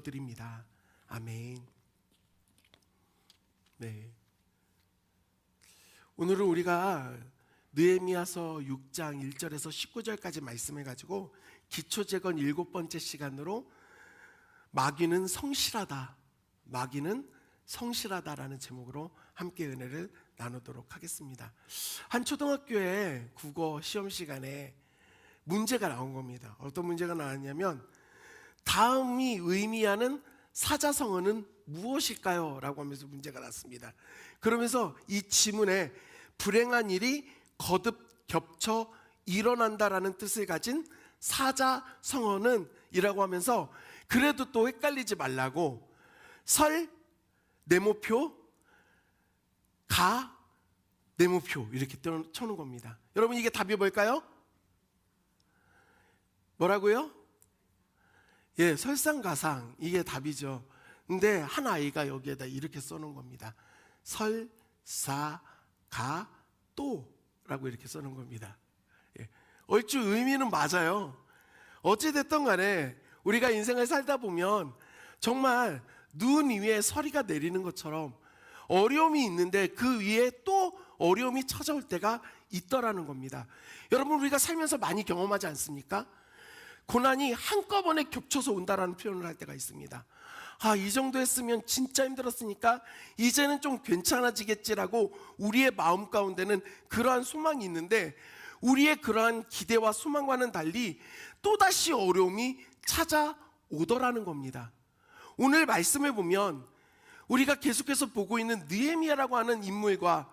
드립니다. 아멘. 네. 오늘은 우리가 느헤미야서 6장 1절에서 19절까지 말씀해 가지고 기초재건 7번째 시간으로 마귀는 성실하다, 마귀는 성실하다라는 제목으로 함께 은혜를 나누도록 하겠습니다. 한 초등학교의 국어 시험 시간에 문제가 나온 겁니다. 어떤 문제가 나왔냐면 다음이 의미하는 사자성어는 무엇일까요? 라고 하면서 문제가 났습니다. 그러면서 이 지문에 불행한 일이 거듭 겹쳐 일어난다라는 뜻을 가진 사자성어는 이라고 하면서 그래도 또 헷갈리지 말라고 설, 네모표, 가, 네모표 이렇게 쳐놓은 겁니다. 여러분 이게 답이 뭘까요? 뭐라고요? 예, 설상가상 이게 답이죠. 근데 한 아이가 여기에다 이렇게 써놓은 겁니다. 설, 사, 가, 또 라고 이렇게 써놓은 겁니다. 예, 얼추 의미는 맞아요. 어찌됐든 간에 우리가 인생을 살다 보면 정말 눈 위에 서리가 내리는 것처럼 어려움이 있는데 그 위에 또 어려움이 찾아올 때가 있더라는 겁니다. 여러분 우리가 살면서 많이 경험하지 않습니까? 고난이 한꺼번에 겹쳐서 온다라는 표현을 할 때가 있습니다. 아, 이 정도 했으면 진짜 힘들었으니까 이제는 좀 괜찮아지겠지라고 우리의 마음 가운데는 그러한 소망이 있는데 우리의 그러한 기대와 소망과는 달리 또다시 어려움이 찾아오더라는 겁니다. 오늘 말씀을 보면 우리가 계속해서 보고 있는 느헤미야라고 하는 인물과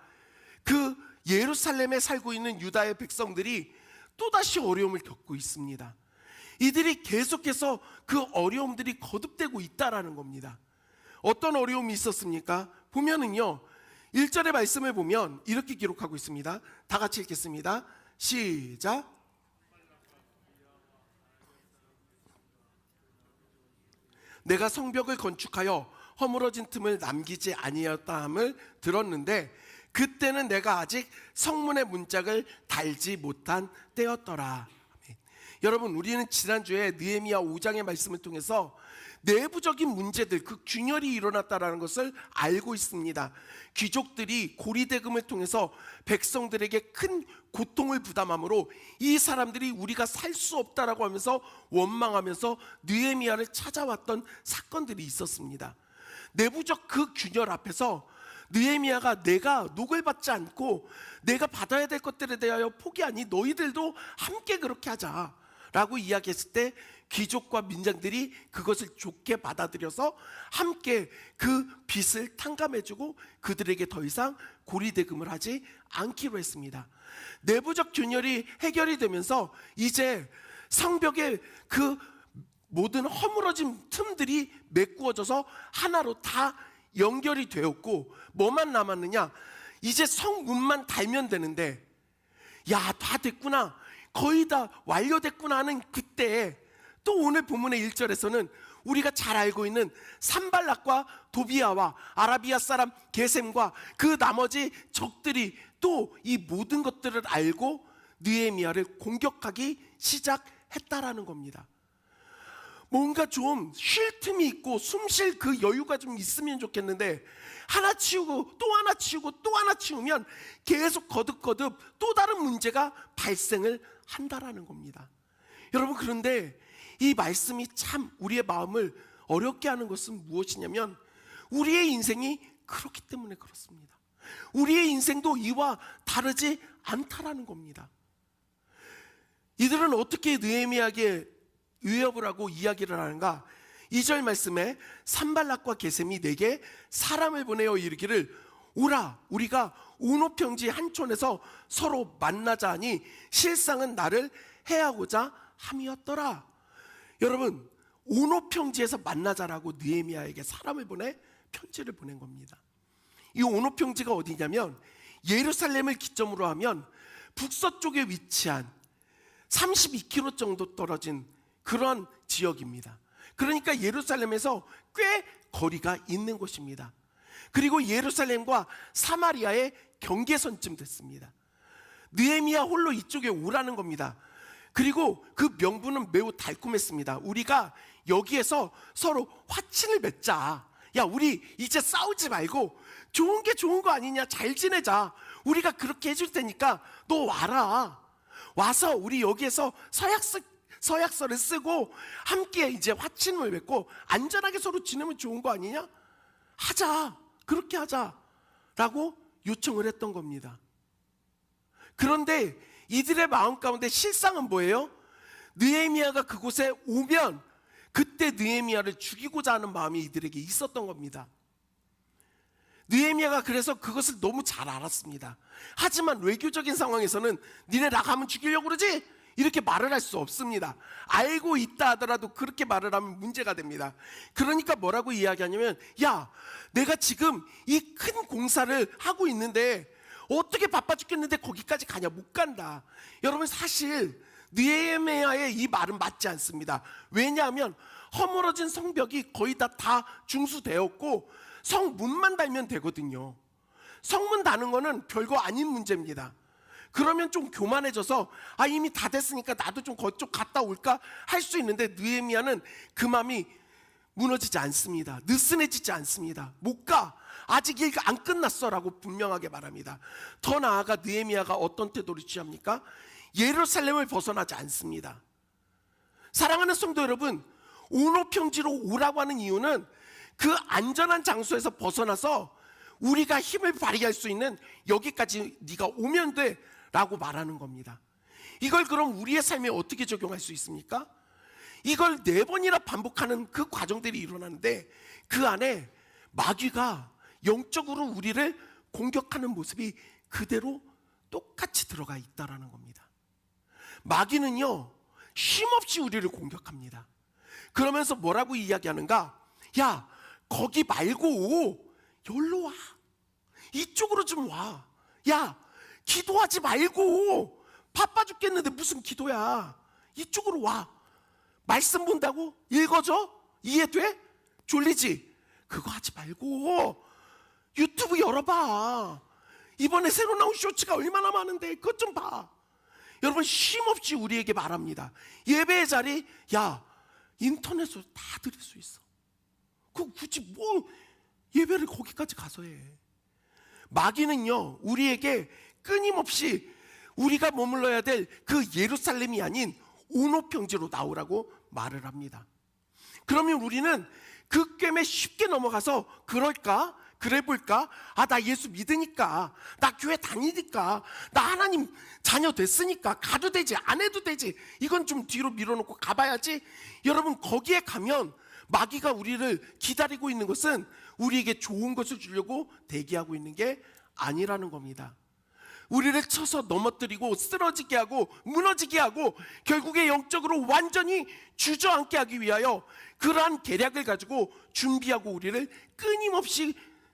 그 예루살렘에 살고 있는 유다의 백성들이 또다시 어려움을 겪고 있습니다. 이들이 계속해서 그 어려움들이 거듭되고 있다라는 겁니다. 어떤 어려움이 있었습니까? 보면은요 1절의 말씀을 보면 이렇게 기록하고 있습니다. 다 같이 읽겠습니다. 시작. 내가 성벽을 건축하여 허물어진 틈을 남기지 아니하였다 함을 들었는데 그때는 내가 아직 성문의 문짝을 달지 못한 때였더라. 여러분 우리는 지난주에 느헤미야 5장의 말씀을 통해서 내부적인 문제들, 그 균열이 일어났다는 것을 알고 있습니다. 귀족들이 고리대금을 통해서 백성들에게 큰 고통을 부담함으로 이 사람들이 우리가 살 수 없다라고 하면서 원망하면서 느헤미야를 찾아왔던 사건들이 있었습니다. 내부적 그 균열 앞에서 느헤미야가 내가 녹을 받지 않고 내가 받아야 될 것들에 대하여 포기하니 너희들도 함께 그렇게 하자 라고 이야기했을 때 귀족과 민장들이 그것을 좋게 받아들여서 함께 그 빚을 탕감해주고 그들에게 더 이상 고리대금을 하지 않기로 했습니다. 내부적 균열이 해결이 되면서 이제 성벽의 그 모든 허물어진 틈들이 메꾸어져서 하나로 다 연결이 되었고 뭐만 남았느냐, 이제 성문만 달면 되는데 야, 다 됐구나, 거의 다 완료됐구나 하는 그때 또 오늘 본문의 1절에서는 우리가 잘 알고 있는 산발락과 도비아와 아라비아 사람 게셈과 그 나머지 적들이 또 이 모든 것들을 알고 느헤미야를 공격하기 시작했다라는 겁니다. 뭔가 좀 쉴 틈이 있고 숨 쉴 그 여유가 좀 있으면 좋겠는데 하나 치우고 또 하나 치우고 또 하나 치우면 계속 거듭거듭 또 다른 문제가 발생을 한다라는 겁니다. 여러분 그런데 이 말씀이 참 우리의 마음을 어렵게 하는 것은 무엇이냐면 우리의 인생이 그렇기 때문에 그렇습니다. 우리의 인생도 이와 다르지 않다라는 겁니다. 이들은 어떻게 느헤미야에게 위협을 하고 이야기를 하는가? 2절 말씀에 산발락과 게셈이 내게 사람을 보내어 이르기를 오라, 우리가 오노평지 한촌에서 서로 만나자 하니 실상은 나를 해하고자 함이었더라. 여러분 오노평지에서 만나자라고 느헤미야에게 사람을 보내 편지를 보낸 겁니다. 이 오노평지가 어디냐면 예루살렘을 기점으로 하면 북서쪽에 위치한 32km 정도 떨어진 그런 지역입니다. 그러니까 예루살렘에서 꽤 거리가 있는 곳입니다. 그리고 예루살렘과 사마리아의 경계선쯤 됐습니다. 느헤미야 홀로 이쪽에 오라는 겁니다. 그리고 그 명분은 매우 달콤했습니다. 우리가 여기에서 서로 화친을 맺자. 야, 우리 이제 싸우지 말고 좋은 게 좋은 거 아니냐, 잘 지내자. 우리가 그렇게 해줄 테니까 너 와라. 와서 우리 여기에서 서약서를 쓰고 함께 이제 화친을 맺고 안전하게 서로 지내면 좋은 거 아니냐? 하자. 그렇게 하자. 라고 요청을 했던 겁니다. 그런데 이들의 마음 가운데 실상은 뭐예요? 느헤미야가 그곳에 오면 그때 느헤미야를 죽이고자 하는 마음이 이들에게 있었던 겁니다. 느헤미야가 그래서 그것을 너무 잘 알았습니다. 하지만 외교적인 상황에서는 니네 나가면 죽이려고 그러지? 이렇게 말을 할 수 없습니다. 알고 있다 하더라도 그렇게 말을 하면 문제가 됩니다. 그러니까 뭐라고 이야기하냐면, 야, 내가 지금 이 큰 공사를 하고 있는데 어떻게 바빠 죽겠는데 거기까지 가냐? 못 간다. 여러분, 사실 느헤미야의 이 말은 맞지 않습니다. 왜냐하면 허물어진 성벽이 거의 다 중수되었고 성문만 달면 되거든요. 성문 다는 거는 별거 아닌 문제입니다. 그러면 좀 교만해져서 이미 다 됐으니까 나도 좀 그쪽 갔다 올까 할 수 있는데, 느헤미야는 그 마음이 무너지지 않습니다. 느슨해지지 않습니다. 못 가. 아직 일 안 끝났어 라고 분명하게 말합니다. 더 나아가 느헤미야가 어떤 태도를 취합니까? 예루살렘을 벗어나지 않습니다. 사랑하는 성도 여러분, 온오평지로 오라고 하는 이유는 그 안전한 장소에서 벗어나서 우리가 힘을 발휘할 수 있는 여기까지 네가 오면 돼 라고 말하는 겁니다. 이걸 그럼 우리의 삶에 어떻게 적용할 수 있습니까? 이걸 4번이나 반복하는 그 과정들이 일어나는데 그 안에 마귀가 영적으로 우리를 공격하는 모습이 그대로 똑같이 들어가 있다라는 겁니다. 마귀는요, 쉼없이 우리를 공격합니다. 그러면서 뭐라고 이야기하는가? 야, 거기 말고 여기로 와. 이쪽으로 좀 와. 야, 기도하지 말고 바빠 죽겠는데 무슨 기도야. 이쪽으로 와. 말씀 본다고? 읽어줘? 이해돼? 졸리지? 그거 하지 말고 유튜브 열어봐. 이번에 새로 나온 쇼츠가 얼마나 많은데 그것 좀 봐. 여러분, 쉼없이 우리에게 말합니다. 예배의 자리, 야, 인터넷으로 다 드릴 수 있어. 그 굳이 뭐 예배를 거기까지 가서 해. 마귀는요, 우리에게 끊임없이 우리가 머물러야 될 그 예루살렘이 아닌 온오평지로 나오라고 말을 합니다. 그러면 우리는 그 꿰매 쉽게 넘어가서 그럴까? 그래 볼까? 나 예수 믿으니까, 나 교회 다니니까, 나 하나님 자녀 됐으니까 가도 되지, 안 해도 되지, 이건 좀 뒤로 밀어놓고 가봐야지. 여러분, 거기에 가면 마귀가 우리를 기다리고 있는 것은 우리에게 좋은 것을 주려고 대기하고 있는 게 아니라는 겁니다. 우리를 쳐서 넘어뜨리고 쓰러지게 하고 무너지게 하고 결국에 영적으로 완전히 주저앉게 하기 위하여 그러한 계략을 가지고 준비하고 우리를 끊임없이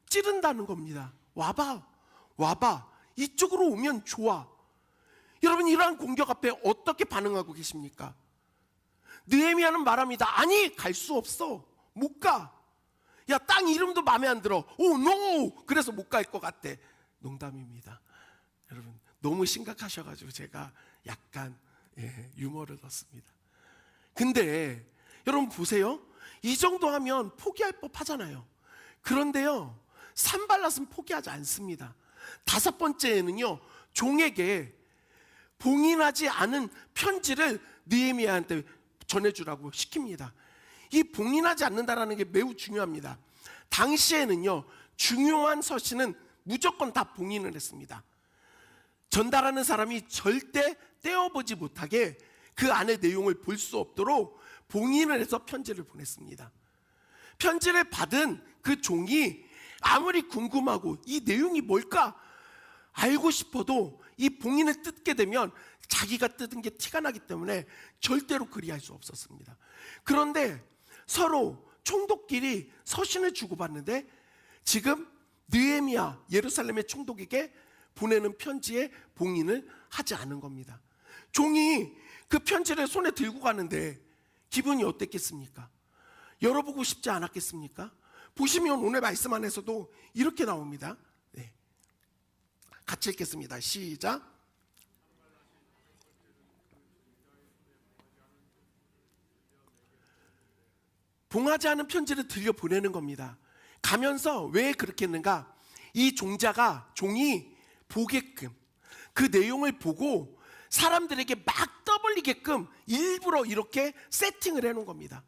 찌른다는 겁니다. 와봐. 이쪽으로 오면 좋아. 여러분, 이러한 공격 앞에 어떻게 반응하고 계십니까? 느헤미야는 말합니다. 아니, 갈 수 없어. 못 가. 야, 땅 이름도 마음에 안 들어. 오, 노! 그래서 못 갈 것 같아. 농담입니다. 여러분, 너무 심각하셔가지고 제가 약간 유머를 넣습니다. 근데 여러분 보세요. 이 정도 하면 포기할 법 하잖아요. 그런데요, 산발랏은 포기하지 않습니다. 5번째에는요, 종에게 봉인하지 않은 편지를 느헤미야한테 전해주라고 시킵니다. 이 봉인하지 않는다라는 게 매우 중요합니다. 당시에는요, 중요한 서신은 무조건 다 봉인을 했습니다. 전달하는 사람이 절대 떼어보지 못하게 그 안의 내용을 볼 수 없도록 봉인을 해서 편지를 보냈습니다. 편지를 받은 그 종이 아무리 궁금하고 이 내용이 뭘까 알고 싶어도 이 봉인을 뜯게 되면 자기가 뜯은 게 티가 나기 때문에 절대로 그리할 수 없었습니다. 그런데 서로 총독끼리 서신을 주고받는데 지금 느헤미야, 예루살렘의 총독에게 보내는 편지에 봉인을 하지 않은 겁니다. 종이 그 편지를 손에 들고 가는데 기분이 어땠겠습니까? 열어보고 싶지 않았겠습니까? 보시면 오늘 말씀 안에서도 이렇게 나옵니다. 네. 같이 읽겠습니다. 시작. 봉하지 않은 편지를 들려 보내는 겁니다. 가면서 왜 그렇게 했는가? 이 종이 보게끔, 그 내용을 보고 사람들에게 막 떠벌리게끔 일부러 이렇게 세팅을 해놓은 겁니다.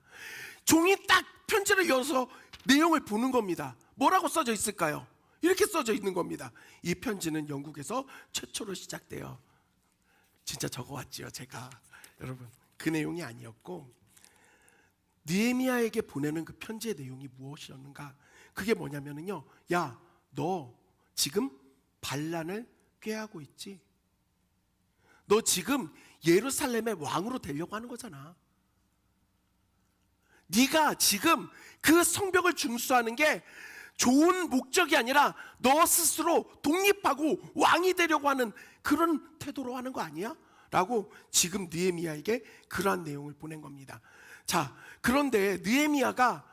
종이 딱 편지를 열어서 내용을 보는 겁니다. 뭐라고 써져 있을까요? 이렇게 써져 있는 겁니다. 이 편지는 영국에서 최초로 시작돼요. 진짜 적어왔지요, 제가. 여러분, 그 내용이 아니었고, 느헤미야에게 보내는 그 편지의 내용이 무엇이었는가? 그게 뭐냐면요, 야, 너 지금 반란을 꾀하고 있지? 너 지금 예루살렘의 왕으로 되려고 하는 거잖아. 네가 지금 그 성벽을 중수하는 게 좋은 목적이 아니라 너 스스로 독립하고 왕이 되려고 하는 그런 태도로 하는 거 아니야? 라고 지금 느헤미야에게 그러한 내용을 보낸 겁니다. 자, 그런데 느헤미야가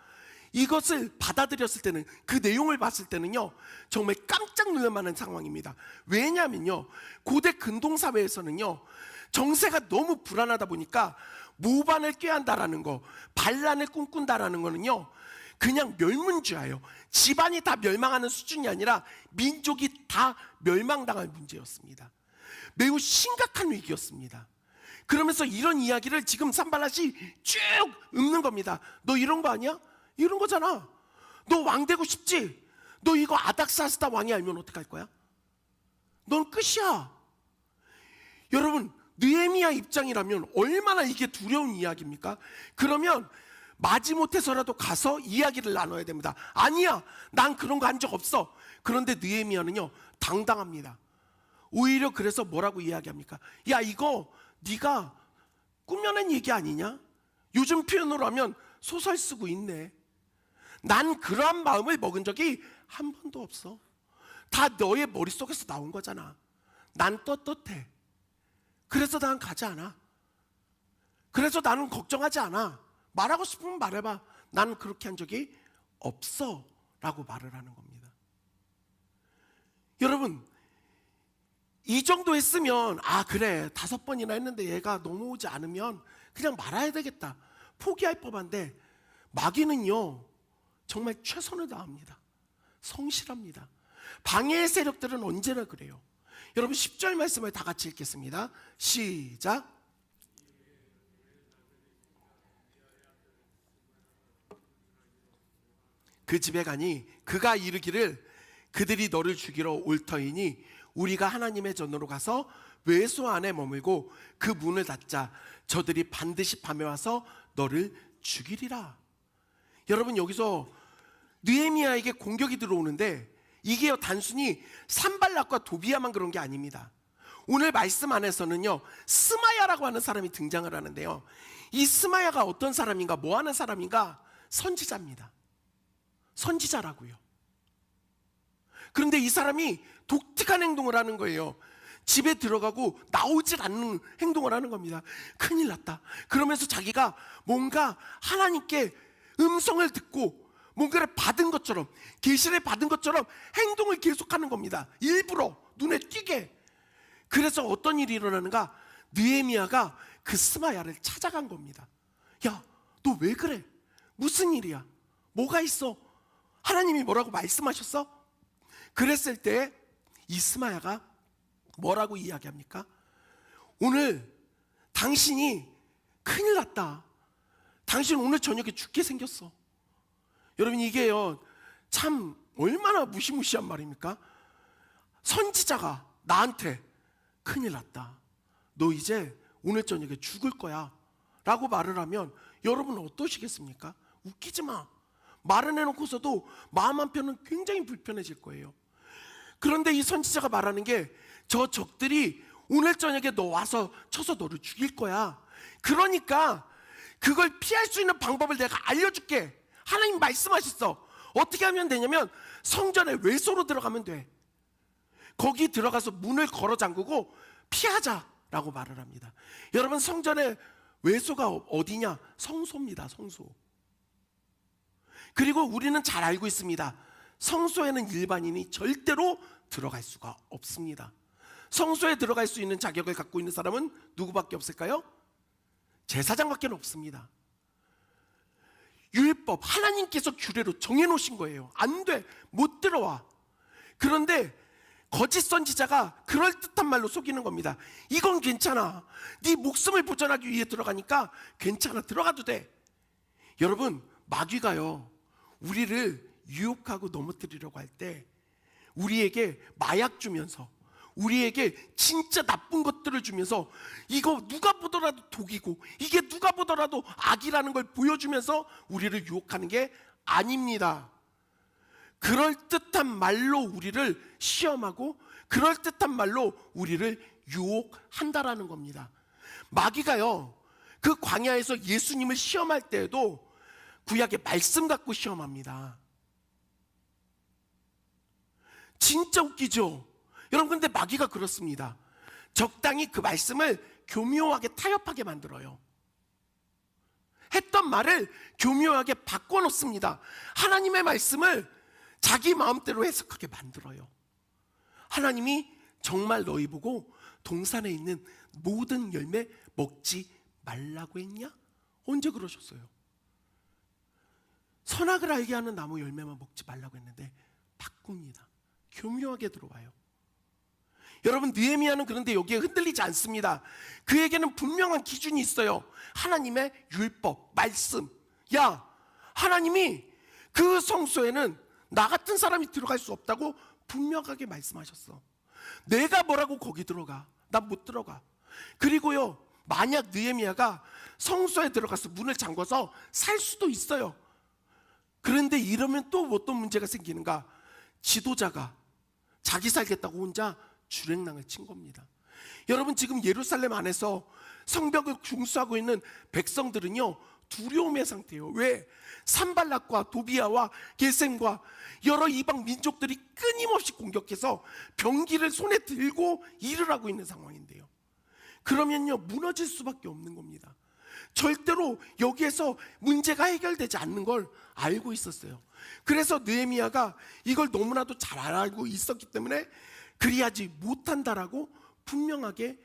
이것을 받아들였을 때는, 그 내용을 봤을 때는요, 정말 깜짝 놀랄 만한 상황입니다. 왜냐하면요, 고대 근동사회에서는요, 정세가 너무 불안하다 보니까 모반을 꾀한다라는 거, 반란을 꿈꾼다라는 거는요, 그냥 멸문주예요. 집안이 다 멸망하는 수준이 아니라 민족이 다 멸망당할 문제였습니다. 매우 심각한 위기였습니다. 그러면서 이런 이야기를 지금 산발랏이 쭉 읊는 겁니다. 너 이런 거 아니야? 이런 거잖아. 너 왕 되고 싶지? 너 이거 아닥사스다 왕이 알면 어떡할 거야? 넌 끝이야. 여러분, 느헤미야 입장이라면 얼마나 이게 두려운 이야기입니까? 그러면 마지못해서라도 가서 이야기를 나눠야 됩니다. 아니야, 난 그런 거 한 적 없어. 그런데 느헤미야는요, 당당합니다. 오히려 그래서 뭐라고 이야기합니까? 야, 이거 네가 꾸며낸 얘기 아니냐? 요즘 표현으로 하면 소설 쓰고 있네. 난 그러한 마음을 먹은 적이 한 번도 없어. 다 너의 머릿속에서 나온 거잖아. 난 떳떳해. 그래서 난 가지 않아. 그래서 나는 걱정하지 않아. 말하고 싶으면 말해봐. 난 그렇게 한 적이 없어 라고 말을 하는 겁니다. 여러분, 이 정도 했으면 그래, 5번이나 했는데 얘가 넘어오지 않으면 그냥 말아야 되겠다, 포기할 법한데, 마귀는요 정말 최선을 다합니다. 성실합니다. 방해의 세력들은 언제나 그래요. 여러분, 10절 말씀을 다 같이 읽겠습니다. 시작. 그 집에 가니 그가 이르기를 그들이 너를 죽이러 올 터이니 우리가 하나님의 전으로 가서 외소 안에 머물고 그 문을 닫자. 저들이 반드시 밤에 와서 너를 죽이리라. 여러분, 여기서 느헤미야에게 공격이 들어오는데 이게 단순히 산발락과 도비야만 그런 게 아닙니다. 오늘 말씀 안에서는요, 스마야라고 하는 사람이 등장을 하는데요, 이 스마야가 어떤 사람인가, 뭐 하는 사람인가? 선지자입니다. 선지자라고요. 그런데 이 사람이 독특한 행동을 하는 거예요. 집에 들어가고 나오질 않는 행동을 하는 겁니다. 큰일 났다. 그러면서 자기가 뭔가 하나님께 음성을 듣고 뭔가를 받은 것처럼, 계시를 받은 것처럼 행동을 계속하는 겁니다. 일부러 눈에 띄게. 그래서 어떤 일이 일어나는가? 느헤미야가 그 스마야를 찾아간 겁니다. 야, 너 왜 그래? 무슨 일이야? 뭐가 있어? 하나님이 뭐라고 말씀하셨어? 그랬을 때 이 스마야가 뭐라고 이야기합니까? 오늘 당신이 큰일 났다. 당신 오늘 저녁에 죽게 생겼어. 여러분, 이게요 참 얼마나 무시무시한 말입니까? 선지자가 나한테 큰일 났다, 너 이제 오늘 저녁에 죽을 거야 라고 말을 하면 여러분 어떠시겠습니까? 웃기지 마. 말을 해놓고서도 마음 한편은 굉장히 불편해질 거예요. 그런데 이 선지자가 말하는 게, 저 적들이 오늘 저녁에 너 와서 쳐서 너를 죽일 거야. 그러니까 그걸 피할 수 있는 방법을 내가 알려줄게. 하나님 말씀하셨어. 어떻게 하면 되냐면 성전에 외소로 들어가면 돼. 거기 들어가서 문을 걸어 잠그고 피하자라고 말을 합니다. 여러분, 성전의 외소가 어디냐? 성소입니다. 성소. 그리고 우리는 잘 알고 있습니다. 성소에는 일반인이 절대로 들어갈 수가 없습니다. 성소에 들어갈 수 있는 자격을 갖고 있는 사람은 누구밖에 없을까요? 제사장밖에 없습니다. 율법, 하나님께서 규례로 정해놓으신 거예요. 안 돼, 못 들어와. 그런데 거짓 선지자가 그럴듯한 말로 속이는 겁니다. 이건 괜찮아, 네 목숨을 보존하기 위해 들어가니까 괜찮아, 들어가도 돼. 여러분, 마귀가요, 우리를 유혹하고 넘어뜨리려고 할 때 우리에게 마약 주면서, 우리에게 진짜 나쁜 것들을 주면서, 이거 누가 보더라도 독이고 이게 누가 보더라도 악이라는 걸 보여주면서 우리를 유혹하는 게 아닙니다. 그럴듯한 말로 우리를 시험하고 그럴듯한 말로 우리를 유혹한다라는 겁니다. 마귀가요, 그 광야에서 예수님을 시험할 때에도 구약의 말씀 갖고 시험합니다. 진짜 웃기죠? 여러분, 근데 마귀가 그렇습니다. 적당히 그 말씀을 교묘하게 타협하게 만들어요. 했던 말을 교묘하게 바꿔놓습니다. 하나님의 말씀을 자기 마음대로 해석하게 만들어요. 하나님이 정말 너희 보고 동산에 있는 모든 열매 먹지 말라고 했냐? 언제 그러셨어요? 선악을 알게 하는 나무 열매만 먹지 말라고 했는데 바꿉니다. 교묘하게 들어와요. 여러분, 느헤미야는 그런데 여기에 흔들리지 않습니다. 그에게는 분명한 기준이 있어요. 하나님의 율법, 말씀. 야, 하나님이 그 성소에는 나 같은 사람이 들어갈 수 없다고 분명하게 말씀하셨어. 내가 뭐라고 거기 들어가? 난 못 들어가. 그리고요, 만약 느헤미야가 성소에 들어가서 문을 잠궈서 살 수도 있어요. 그런데 이러면 또 어떤 문제가 생기는가? 지도자가 자기 살겠다고 혼자 주랭랑을 친 겁니다. 여러분, 지금 예루살렘 안에서 성벽을 중수하고 있는 백성들은요, 두려움의 상태예요. 왜? 산발락과 도비아와 게셈과 여러 이방 민족들이 끊임없이 공격해서 병기를 손에 들고 일을 하고 있는 상황인데요. 그러면요, 무너질 수밖에 없는 겁니다. 절대로 여기에서 문제가 해결되지 않는 걸 알고 있었어요. 그래서 느헤미야가 이걸 너무나도 잘 알고 있었기 때문에 그리하지 못한다라고 분명하게,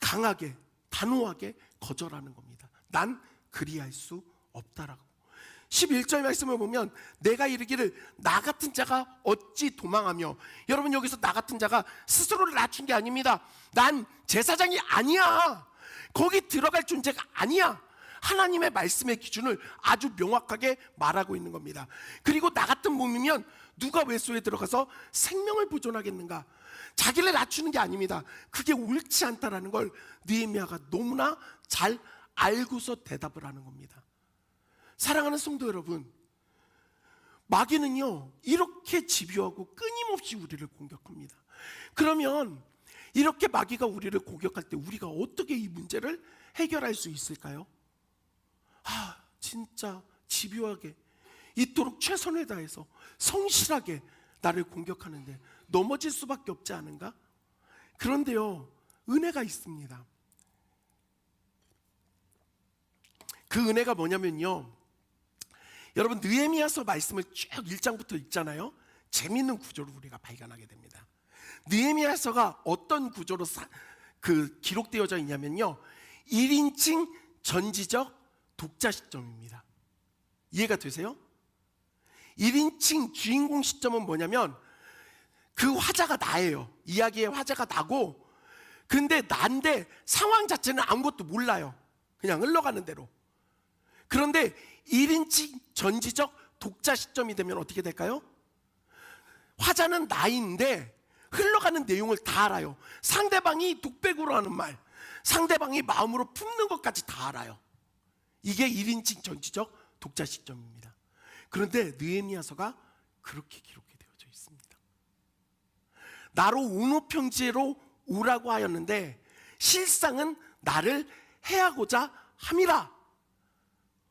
강하게, 단호하게 거절하는 겁니다. 난 그리할 수 없다라고. 11절 말씀을 보면 내가 이르기를 나 같은 자가 어찌 도망하며, 여러분, 여기서 나 같은 자가 스스로를 낮춘 게 아닙니다. 난 제사장이 아니야. 거기 들어갈 존재가 아니야. 하나님의 말씀의 기준을 아주 명확하게 말하고 있는 겁니다. 그리고 나 같은 몸이면 누가 외소에 들어가서 생명을 보존하겠는가? 자기를 낮추는 게 아닙니다. 그게 옳지 않다라는 걸 느헤미야가 너무나 잘 알고서 대답을 하는 겁니다. 사랑하는 성도 여러분, 마귀는요, 이렇게 집요하고 끊임없이 우리를 공격합니다. 그러면 이렇게 마귀가 우리를 공격할 때 우리가 어떻게 이 문제를 해결할 수 있을까요? 진짜 집요하게 이토록 최선을 다해서 성실하게 나를 공격하는데 넘어질 수밖에 없지 않은가? 그런데요, 은혜가 있습니다. 그 은혜가 뭐냐면요, 여러분, 느헤미야서 말씀을 쭉 1장부터 읽잖아요. 재미있는 구조를 우리가 발견하게 됩니다. 느헤미야서가 어떤 구조로 기록되어져 있냐면요, 1인칭 전지적 독자 시점입니다. 이해가 되세요? 1인칭 주인공 시점은 뭐냐면 그 화자가 나예요. 이야기의 화자가 나고, 근데 난데 상황 자체는 아무것도 몰라요. 그냥 흘러가는 대로. 그런데 1인칭 전지적 독자 시점이 되면 어떻게 될까요? 화자는 나인데 흘러가는 내용을 다 알아요. 상대방이 독백으로 하는 말, 상대방이 마음으로 품는 것까지 다 알아요. 이게 1인칭 전지적 독자 시점입니다. 그런데 느헤미야서가 그렇게 기록이 되어져 있습니다. 나로 운호평지로 오라고 하였는데 실상은 나를 해하고자 함이라.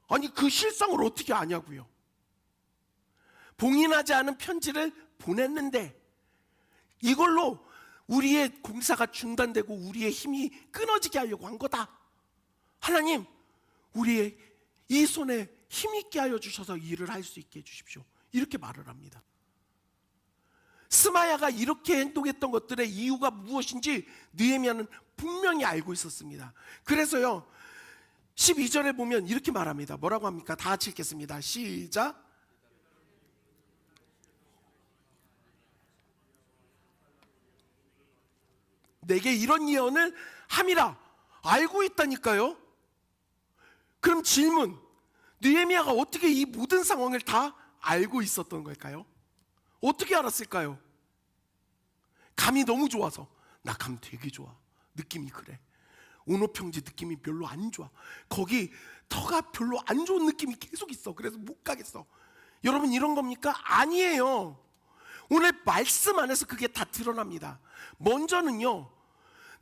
아니, 그 실상을 어떻게 아냐고요? 봉인하지 않은 편지를 보냈는데 이걸로 우리의 공사가 중단되고 우리의 힘이 끊어지게 하려고 한 거다. 하나님, 우리의 이 손에 힘있게 하여 주셔서 일을 할 수 있게 해주십시오. 이렇게 말을 합니다. 스마야가 이렇게 행동했던 것들의 이유가 무엇인지 느헤미야는 분명히 알고 있었습니다. 그래서요, 12절에 보면 이렇게 말합니다. 뭐라고 합니까? 다 같이 읽겠습니다. 시작. 내게 이런 예언을 함이라. 알고 있다니까요. 그럼 질문, 느헤미야가 어떻게 이 모든 상황을 다 알고 있었던 걸까요? 어떻게 알았을까요? 감이 너무 좋아서. 나 감 되게 좋아. 느낌이 그래. 온오평지 느낌이 별로 안 좋아. 거기 터가 별로 안 좋은 느낌이 계속 있어. 그래서 못 가겠어. 여러분, 이런 겁니까? 아니에요. 오늘 말씀 안에서 그게 다 드러납니다. 먼저는요,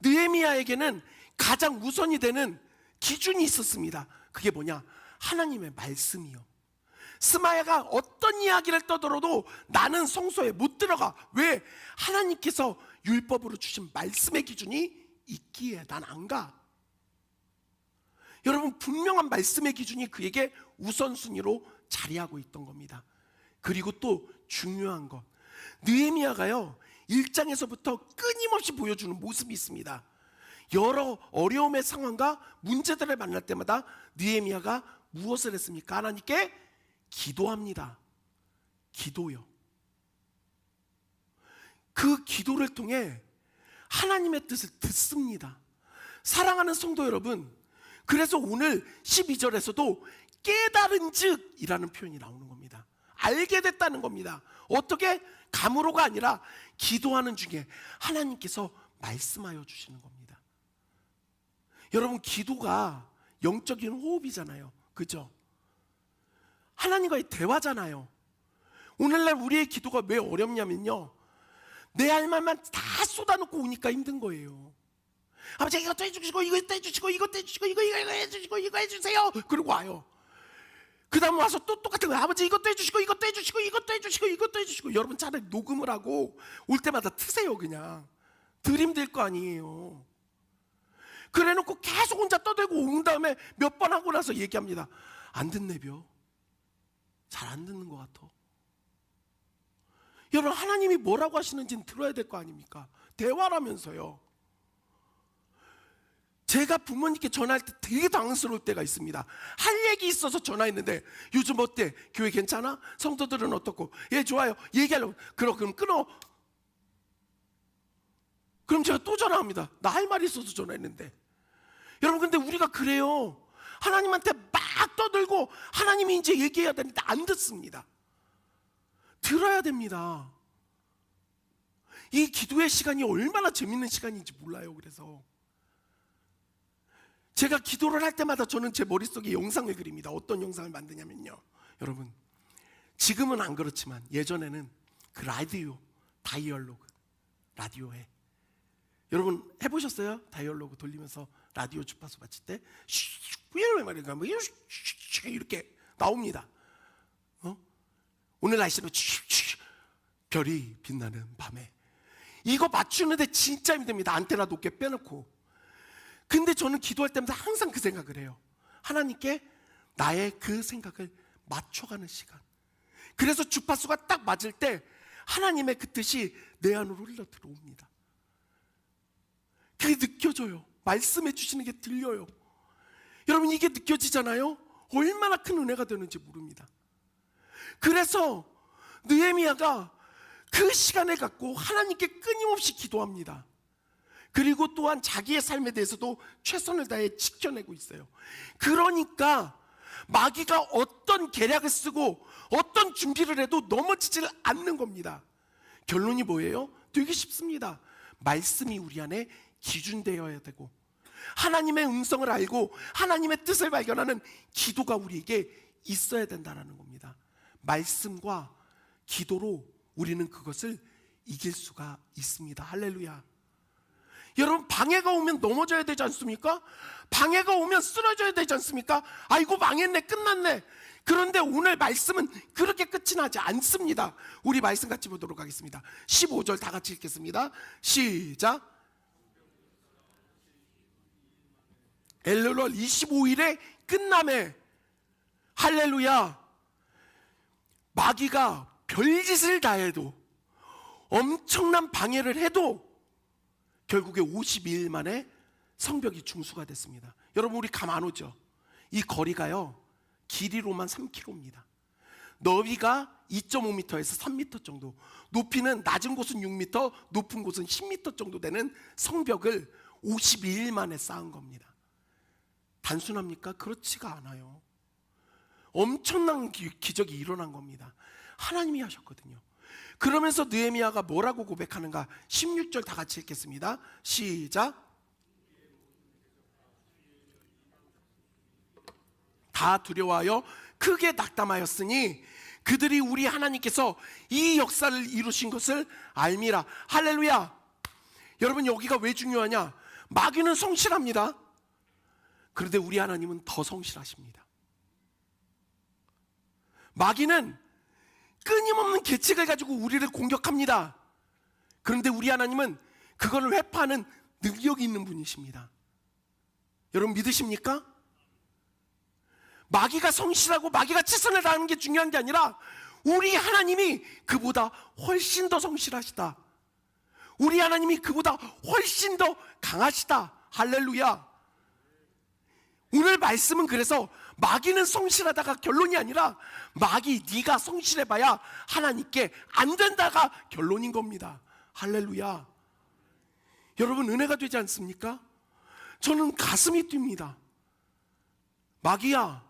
느헤미야에게는 가장 우선이 되는 기준이 있었습니다. 그게 뭐냐? 하나님의 말씀이요. 스마야가 어떤 이야기를 떠들어도 나는 성소에 못 들어가. 왜? 하나님께서 율법으로 주신 말씀의 기준이 있기에 난 안 가. 여러분, 분명한 말씀의 기준이 그에게 우선순위로 자리하고 있던 겁니다. 그리고 또 중요한 것, 느헤미야가요 1장에서부터 끊임없이 보여주는 모습이 있습니다. 여러 어려움의 상황과 문제들을 만날 때마다 느헤미야가 무엇을 했습니까? 하나님께 기도합니다. 기도요. 그 기도를 통해 하나님의 뜻을 듣습니다. 사랑하는 성도 여러분, 그래서 오늘 12절에서도 깨달은 즉 이라는 표현이 나오는 겁니다. 알게 됐다는 겁니다. 어떻게? 감으로가 아니라 기도하는 중에 하나님께서 말씀하여 주시는 겁니다. 여러분, 기도가 영적인 호흡이잖아요. 그죠? 하나님과의 대화잖아요. 오늘날 우리의 기도가 왜 어렵냐면요, 내 할 말만 다 쏟아놓고 오니까 힘든 거예요. 아버지, 이것도 해주시고 이것도 해주시고 이것도 해주시고 이거 해주시고 이거 해주세요. 그러고 와요. 그 다음 와서 또 똑같은 거예요. 아버지, 이것도 해주시고 이것도 해주시고 이것도 해주시고 이것도 해주시고. 여러분, 차라리 녹음을 하고 올 때마다 트세요. 그냥 덜 힘들 거 아니에요. 그래놓고 계속 혼자 떠들고 온 다음에 몇 번 하고 나서 얘기합니다. 안 듣네벼. 잘 안 듣는 것 같아. 여러분, 하나님이 뭐라고 하시는지는 들어야 될 거 아닙니까? 대화라면서요. 제가 부모님께 전화할 때 되게 당황스러울 때가 있습니다. 할 얘기 있어서 전화했는데 요즘 어때? 교회 괜찮아? 성도들은 어떻고? 예, 좋아요. 얘기하려고. 그럼 끊어. 그럼 제가 또 전화합니다. 나 할 말이 있어서 전화했는데. 여러분, 근데 우리가 그래요. 하나님한테 막 떠들고 하나님이 이제 얘기해야 되는데 안 듣습니다. 들어야 됩니다. 이 기도의 시간이 얼마나 재밌는 시간인지 몰라요. 그래서 제가 기도를 할 때마다 저는 제 머릿속에 영상을 그립니다. 어떤 영상을 만드냐면요, 여러분, 지금은 안 그렇지만 예전에는 그 라디오, 다이얼로그, 라디오에, 여러분 해보셨어요? 다이얼로그 돌리면서 라디오 주파수 맞출 때 이런 말인가 뭐 이렇게 나옵니다. 오늘 날씨는 별이 빛나는 밤에, 이거 맞추는데 진짜 힘듭니다. 안테나 높게 빼놓고. 근데 저는 기도할 때마다 항상 그 생각을 해요. 하나님께 나의 그 생각을 맞춰가는 시간. 그래서 주파수가 딱 맞을 때 하나님의 그 뜻이 내 안으로 흘러 들어옵니다. 그게 느껴져요. 말씀해 주시는 게 들려요. 여러분, 이게 느껴지잖아요. 얼마나 큰 은혜가 되는지 모릅니다. 그래서 느헤미야가 그 시간을 갖고 하나님께 끊임없이 기도합니다. 그리고 또한 자기의 삶에 대해서도 최선을 다해 지켜내고 있어요. 그러니까 마귀가 어떤 계략을 쓰고 어떤 준비를 해도 넘어지질 않는 겁니다. 결론이 뭐예요? 되게 쉽습니다. 말씀이 우리 안에 기준되어야 되고, 하나님의 음성을 알고 하나님의 뜻을 발견하는 기도가 우리에게 있어야 된다는 겁니다. 말씀과 기도로 우리는 그것을 이길 수가 있습니다. 할렐루야. 여러분, 방해가 오면 넘어져야 되지 않습니까? 방해가 오면 쓰러져야 되지 않습니까? 아이고, 망했네, 끝났네. 그런데 오늘 말씀은 그렇게 끝이 나지 않습니다. 우리 말씀 같이 보도록 하겠습니다. 15절 다 같이 읽겠습니다. 시작. 엘룰월 25일에 끝남에, 할렐루야. 마귀가 별짓을 다 해도, 엄청난 방해를 해도 결국에 52일 만에 성벽이 중수가 됐습니다. 여러분, 우리 감 안 오죠? 이 거리가요, 길이로만 3km입니다. 너비가 2.5m에서 3m 정도, 높이는 낮은 곳은 6m, 높은 곳은 10m 정도 되는 성벽을 52일 만에 쌓은 겁니다. 단순합니까? 그렇지가 않아요. 엄청난 기적이 일어난 겁니다. 하나님이 하셨거든요. 그러면서 느헤미야가 뭐라고 고백하는가? 16절 다 같이 읽겠습니다. 시작. 다 두려워하여 크게 낙담하였으니 그들이 우리 하나님께서 이 역사를 이루신 것을 알미라. 할렐루야. 여러분, 여기가 왜 중요하냐? 마귀는 성실합니다. 그런데 우리 하나님은 더 성실하십니다. 마귀는 끊임없는 계책을 가지고 우리를 공격합니다. 그런데 우리 하나님은 그거를 회파하는 능력이 있는 분이십니다. 여러분 믿으십니까? 마귀가 성실하고 마귀가 최선을 다하는 게 중요한 게 아니라 우리 하나님이 그보다 훨씬 더 성실하시다. 우리 하나님이 그보다 훨씬 더 강하시다. 할렐루야. 오늘 말씀은 그래서 마귀는 성실하다가 결론이 아니라 마귀 네가 성실해봐야 하나님께 안 된다가 결론인 겁니다. 할렐루야. 여러분 은혜가 되지 않습니까? 저는 가슴이 뜁니다. 마귀야,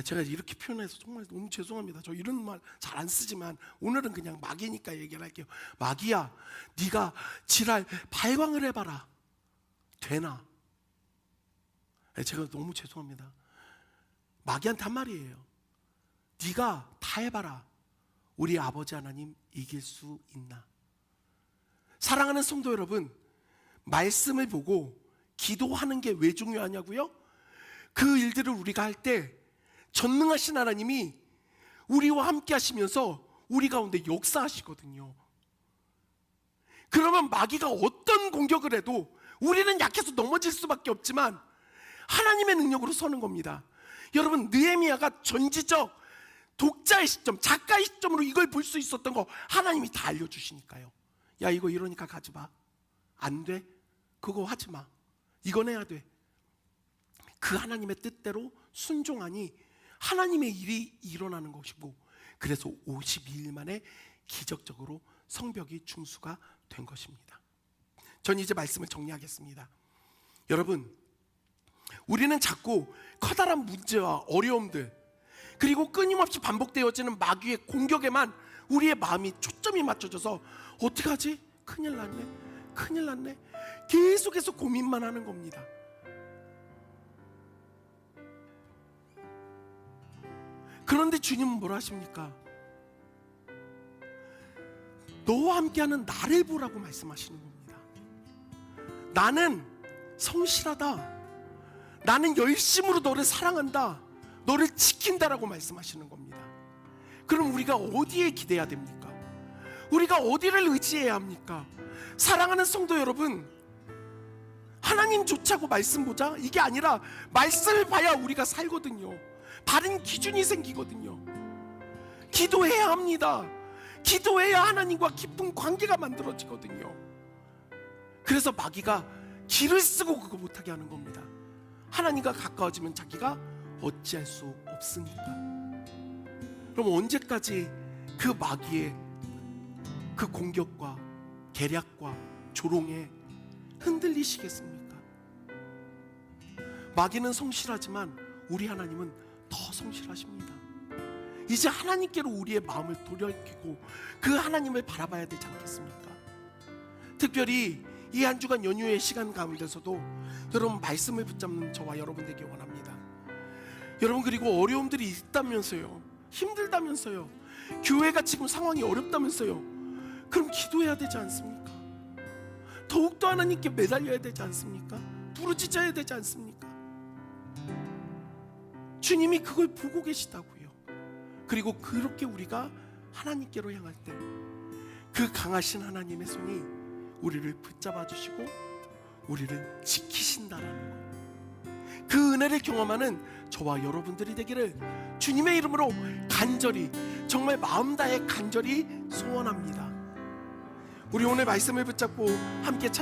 제가 이렇게 표현해서 정말 너무 죄송합니다. 저 이런 말 잘 안 쓰지만 오늘은 그냥 마귀니까 얘기를 할게요. 마귀야, 네가 지랄 발광을 해봐라. 되나? 제가 너무 죄송합니다. 마귀한테 한 말이에요. 네가 다 해봐라. 우리 아버지 하나님 이길 수 있나? 사랑하는 성도 여러분, 말씀을 보고 기도하는 게 왜 중요하냐고요? 그 일들을 우리가 할 때 전능하신 하나님이 우리와 함께 하시면서 우리 가운데 역사하시거든요. 그러면 마귀가 어떤 공격을 해도 우리는 약해서 넘어질 수밖에 없지만 하나님의 능력으로 서는 겁니다. 여러분, 느헤미야가 전지적 독자의 시점, 작가의 시점으로 이걸 볼 수 있었던 거 하나님이 다 알려주시니까요. 야, 이거 이러니까 가지 마. 안 돼. 그거 하지 마. 이건 해야 돼. 그 하나님의 뜻대로 순종하니 하나님의 일이 일어나는 것이고, 그래서 52일 만에 기적적으로 성벽이 중수가 된 것입니다. 전 이제 말씀을 정리하겠습니다. 여러분, 우리는 자꾸 커다란 문제와 어려움들, 그리고 끊임없이 반복되어지는 마귀의 공격에만 우리의 마음이 초점이 맞춰져서 어떡하지? 큰일 났네, 큰일 났네, 계속해서 고민만 하는 겁니다. 그런데 주님은 뭐라 하십니까? 너와 함께하는 나를 보라고 말씀하시는 겁니다. 나는 성실하다, 나는 열심으로 너를 사랑한다, 너를 지킨다라고 말씀하시는 겁니다. 그럼 우리가 어디에 기대야 됩니까? 우리가 어디를 의지해야 합니까? 사랑하는 성도 여러분, 하나님 좋자고 말씀 보자, 이게 아니라 말씀을 봐야 우리가 살거든요. 바른 기준이 생기거든요. 기도해야 합니다. 기도해야 하나님과 깊은 관계가 만들어지거든요. 그래서 마귀가 길을 쓰고 그거 못하게 하는 겁니다. 하나님과 가까워지면 자기가 어찌할 수 없으니까. 그럼 언제까지 그 마귀의 그 공격과 계략과 조롱에 흔들리시겠습니까? 마귀는 성실하지만 우리 하나님은 더 성실하십니다. 이제 하나님께로 우리의 마음을 돌이키고 그 하나님을 바라봐야 되지 않겠습니까? 특별히 이 한 주간 연휴의 시간 가운데서도 여러분 말씀을 붙잡는 저와 여러분 되기 원합니다. 여러분, 그리고 어려움들이 있다면서요, 힘들다면서요, 교회가 지금 상황이 어렵다면서요, 그럼 기도해야 되지 않습니까? 더욱더 하나님께 매달려야 되지 않습니까? 부르짖어야 되지 않습니까? 주님이 그걸 보고 계시다고요. 그리고 그렇게 우리가 하나님께로 향할 때 그 강하신 하나님의 손이 우리를 붙잡아 주시고 우리를 지키신다라는 것, 그 은혜를 경험하는 저와 여러분들이 되기를 주님의 이름으로 간절히, 정말 마음 다해 간절히 소원합니다. 우리 오늘 말씀을 붙잡고 함께